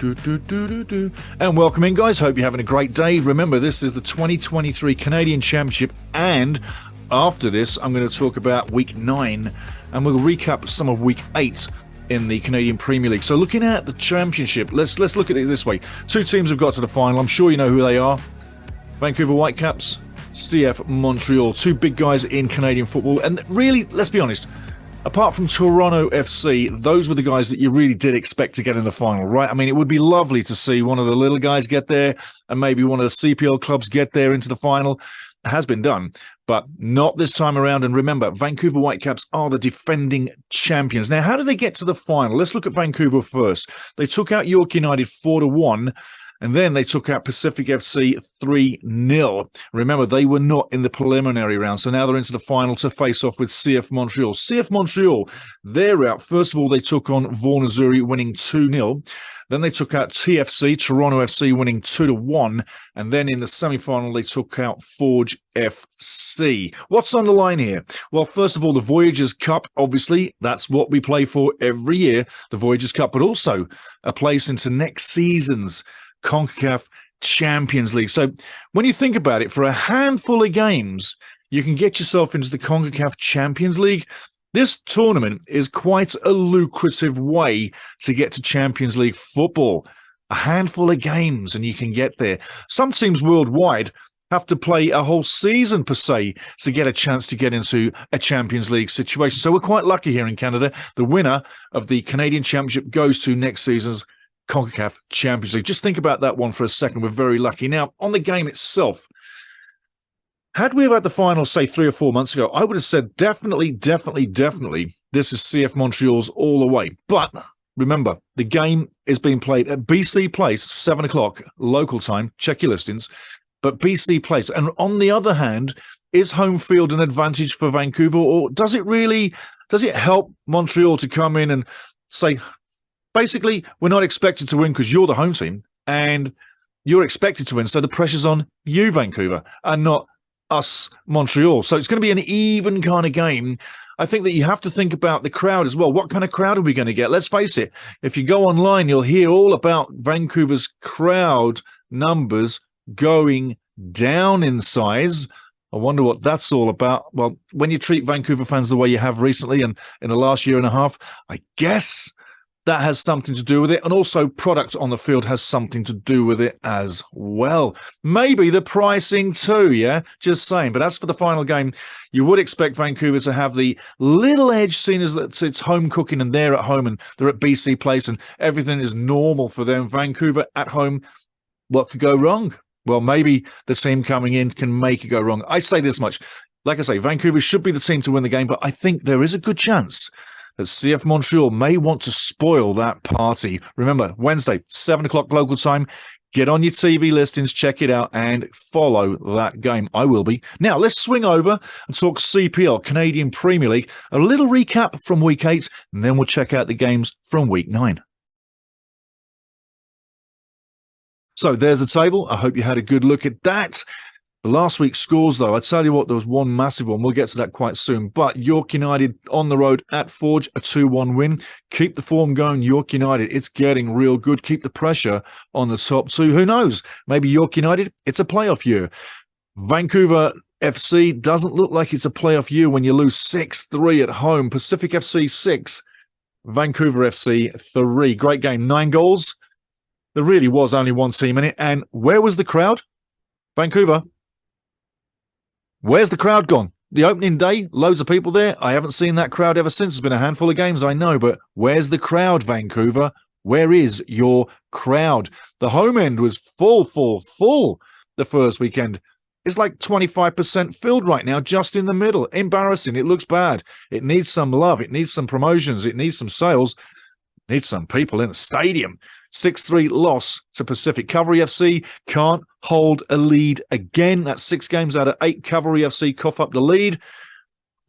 And welcome in, guys. Hope you're having a great day. Remember, this is the 2023 Canadian Championship, and after this, I'm going to talk about Week 9, and we'll recap some of Week 8 in the Canadian Premier League. So looking at the Championship, let's look at it this way. Two teams have got to the final. I'm sure you know who they are. Vancouver Whitecaps, CF Montreal. Two big guys in Canadian football. And really, let's be honest, apart from Toronto FC, those were the guys that you really did expect to get in the final, right? I mean, it would be lovely to see one of the little guys get there and maybe one of the CPL clubs get there into the final. It has been done, but not this time around. And remember, Vancouver Whitecaps are the defending champions. Now, how did they get to the final? Let's look at Vancouver first. They took out York United 4-1. And then they took out Pacific FC 3-0. Remember, they were not in the preliminary round, so now they're into the final to face off with CF Montreal. CF Montreal, they're out. First of all, they took on Vaughan Azzurri, winning 2-0. Then they took out TFC, Toronto FC, winning 2-1. And then in the semi-final, they took out Forge FC. What's on the line here? Well, first of all, the Voyagers Cup, obviously, that's what we play for every year, the Voyagers Cup, but also a place into next season's CONCACAF Champions League. So when you think about it, for a handful of games, you can get yourself into the CONCACAF Champions League. This tournament is quite a lucrative way to get to Champions League football. A handful of games and you can get there. Some teams worldwide have to play a whole season per se to get a chance to get into a Champions League situation. So we're quite lucky here in Canada. The winner of the Canadian Championship goes to next season's CONCACAF Champions League. Just think about that one for a second. We're very lucky. Now, on the game itself, had we have had the final, say, 3 or 4 months ago, I would have said definitely, this is CF Montreal's all the way. But remember, the game is being played at BC Place, 7 o'clock, local time. Check your listings. But BC Place. And on the other hand, is home field an advantage for Vancouver? Or does it help Montreal to come in and say, basically, we're not expected to win because you're the home team and you're expected to win. So the pressure's on you, Vancouver, and not us, Montreal. So it's going to be an even kind of game. I think that you have to think about the crowd as well. What kind of crowd are we going to get? Let's face it. If you go online, you'll hear all about Vancouver's crowd numbers going down in size. I wonder what that's all about. Well, when you treat Vancouver fans the way you have recently and in the last year and a half, I guess that has something to do with it. And also product on the field has something to do with it as well. Maybe the pricing too, yeah? Just saying. But as for the final game, you would expect Vancouver to have the little edge, seen as that it's home cooking and they're at home and they're at BC Place and everything is normal for them. Vancouver at home, what could go wrong? Well, maybe the team coming in can make it go wrong. I say this much. Like I say, Vancouver should be the team to win the game, but I think there is a good chance that CF Montreal may want to spoil that party. Remember, Wednesday, 7 o'clock local time. Get on your TV listings, check it out, and follow that game. I will be. Now, let's swing over and talk CPL, Canadian Premier League. A little recap from Week 8, and then we'll check out the games from Week 9. So there's the table. I hope you had a good look at that. The last week's scores, though, I tell you what, there was one massive one. We'll get to that quite soon. But York United on the road at Forge, a 2-1 win. Keep the form going, York United. It's getting real good. Keep the pressure on the top two. Who knows? Maybe York United, it's a playoff year. Vancouver FC doesn't look like it's a playoff year when you lose 6-3 at home. Pacific FC 6, Vancouver FC 3. Great game. 9 goals. There really was only one team in it. And where was the crowd? Vancouver. Where's the crowd gone? The opening day, loads of people there. I haven't seen that crowd ever since. It's been a handful of games, I know, but where's the crowd, Vancouver? Where is your crowd? The home end was full the first weekend. It's like 25% filled right now, just in the middle. Embarrassing. It looks bad. It needs some love. It needs some promotions. It needs some sales. It needs some people in the stadium. 6-3 loss to Pacific. Cavalry FC can't hold a lead again. That's 6 games out of 8. Cavalry FC cough up the lead.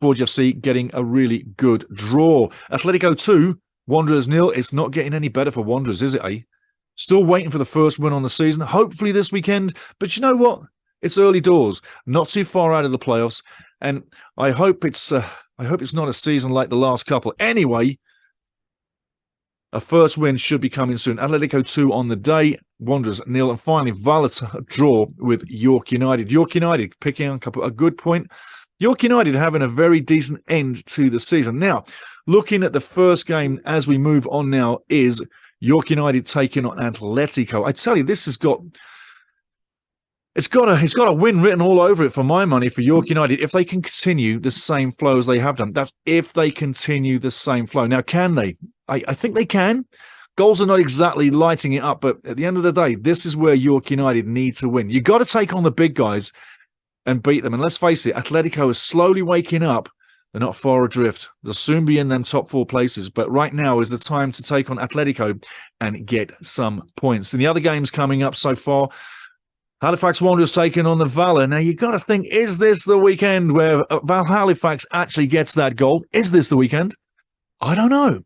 Forge FC getting a really good draw. Atletico 2, Wanderers 0. It's not getting any better for Wanderers, is it, eh? Still waiting for the first win on the season. Hopefully this weekend. But you know what? It's early doors. Not too far out of the playoffs. And I hope it's not a season like the last couple. Anyway, A first win should be coming soon. Atletico 2 on the day, Wanderers 0, and finally Valletta draw with York United. York United picking up a good point. York United having a very decent end to the season. Now, looking at the first game as we move on now is York United taking on Atletico. I tell you, this has got... It's got a win written all over it for my money for York United if they can continue the same flow as they have done. That's if they continue the same flow. Now, can they? I think they can. Goals are not exactly lighting it up, but at the end of the day, this is where York United need to win. You've got to take on the big guys and beat them. And let's face it, Atletico is slowly waking up. They're not far adrift. They'll soon be in them top 4 places. But right now is the time to take on Atletico and get some points. And the other games coming up so far, Halifax Wanderers taking on the Valour. Now, you've got to think, is this the weekend where Halifax actually gets that goal? Is this the weekend? I don't know.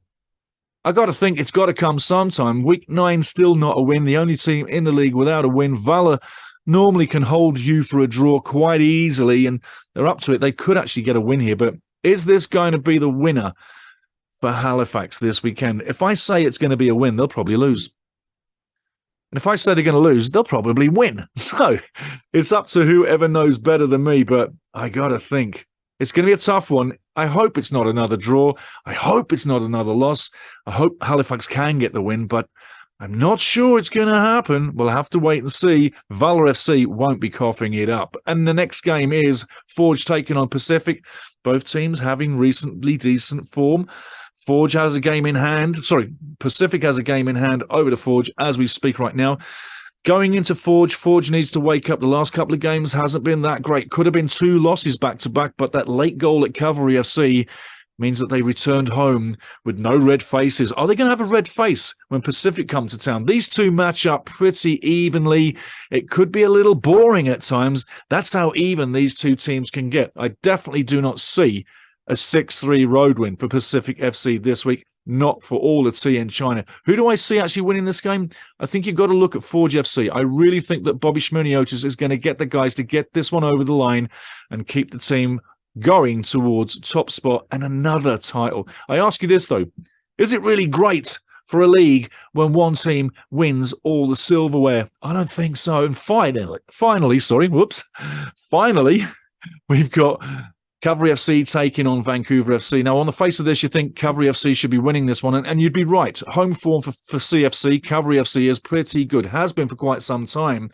I got to think it's got to come sometime. Week 9, still not a win. The only team in the league without a win. Valour normally can hold you for a draw quite easily, and they're up to it. They could actually get a win here, but is this going to be the winner for Halifax this weekend? If I say it's going to be a win, they'll probably lose. And if I say they're going to lose, they'll probably win. So it's up to whoever knows better than me, but I got to think. It's going to be a tough one. I hope it's not another draw. I hope it's not another loss. I hope Halifax can get the win, but I'm not sure it's going to happen. We'll have to wait and see. Valour FC won't be coughing it up. And the next game is Forge taking on Pacific. Both teams having recently decent form. Forge has a game in hand. Pacific has a game in hand over to Forge as we speak right now. Going into Forge, Forge needs to wake up. The last couple of games hasn't been that great. Could have been 2 losses back-to-back, but that late goal at Cavalry FC means that they returned home with no red faces. Are they going to have a red face when Pacific come to town? These two match up pretty evenly. It could be a little boring at times. That's how even these two teams can get. I definitely do not see a 6-3 road win for Pacific FC this week, not for all the tea in China. Who do I see actually winning this game? I think you've got to look at Forge FC. I really think that Bobby Schmuniotis is going to get the guys to get this one over the line and keep the team going towards top spot and another title. I ask you this, though. Is it really great for a league when one team wins all the silverware? I don't think so. And finally, we've got Cavalry FC taking on Vancouver FC. Now, on the face of this, you think Cavalry FC should be winning this one, and you'd be right. Home form for CFC, Cavalry FC is pretty good, has been for quite some time.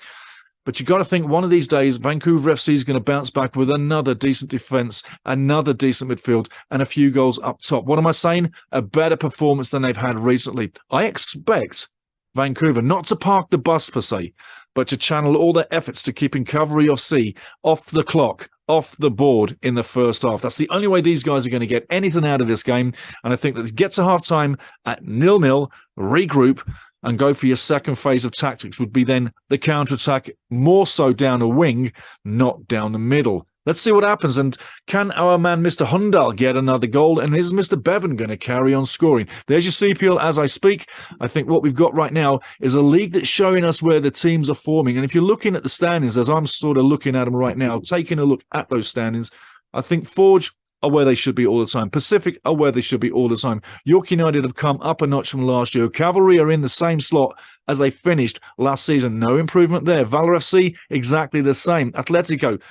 But you've got to think one of these days, Vancouver FC is going to bounce back with another decent defence, another decent midfield, and a few goals up top. What am I saying? A better performance than they've had recently. I expect Vancouver not to park the bus per se, but to channel all their efforts to keeping Cavalry FC off the clock, off the board in the first half. That's the only way these guys are going to get anything out of this game. And I think that to get to half-time at 0-0, regroup, and go for your second phase of tactics would be then the counter-attack, more so down a wing, not down the middle. Let's see what happens. And can our man, Mr. Hundal, get another goal? And is Mr. Bevan going to carry on scoring? There's your CPL as I speak. I think what we've got right now is a league that's showing us where the teams are forming. And if you're looking at the standings, as I'm sort of looking at them right now, taking a look at those standings, I think Forge are where they should be all the time. Pacific are where they should be all the time. York United have come up a notch from last year. Cavalry are in the same slot as they finished last season. No improvement there. Valour FC, exactly the same. Atletico,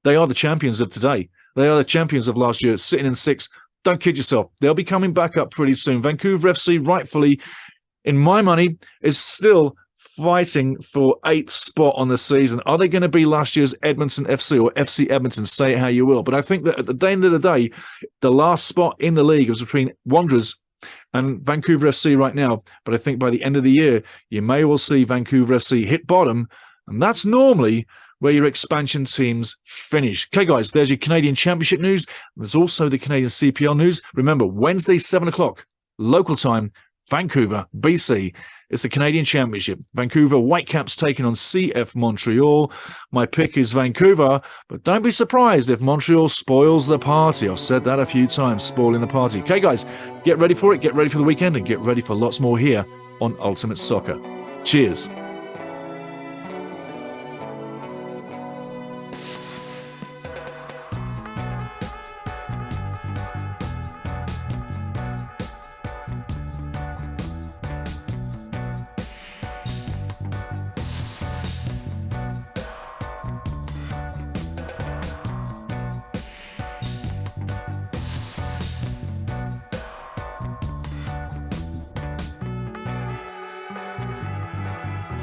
they are the champions of today. They are the champions of last year, sitting in 6th. Don't kid yourself. They'll be coming back up pretty soon. Vancouver FC, rightfully, in my money, is still fighting for 8th spot on the season. Are they going to be last year's Edmonton FC or FC Edmonton? Say it how you will. But I think that at the end of the day, the last spot in the league was between Wanderers and Vancouver FC right now. But I think by the end of the year, you may well see Vancouver FC hit bottom. And that's normally where your expansion teams finish. Okay, guys, there's your Canadian Championship news. There's also the Canadian CPL news. Remember, Wednesday, 7 o'clock, local time, Vancouver, BC. It's the Canadian Championship. Vancouver Whitecaps taking on CF Montreal. My pick is Vancouver, but don't be surprised if Montreal spoils the party. I've said that a few times, spoiling the party. Okay, guys, get ready for it. Get ready for the weekend and get ready for lots more here on Ultimate Soccer. Cheers.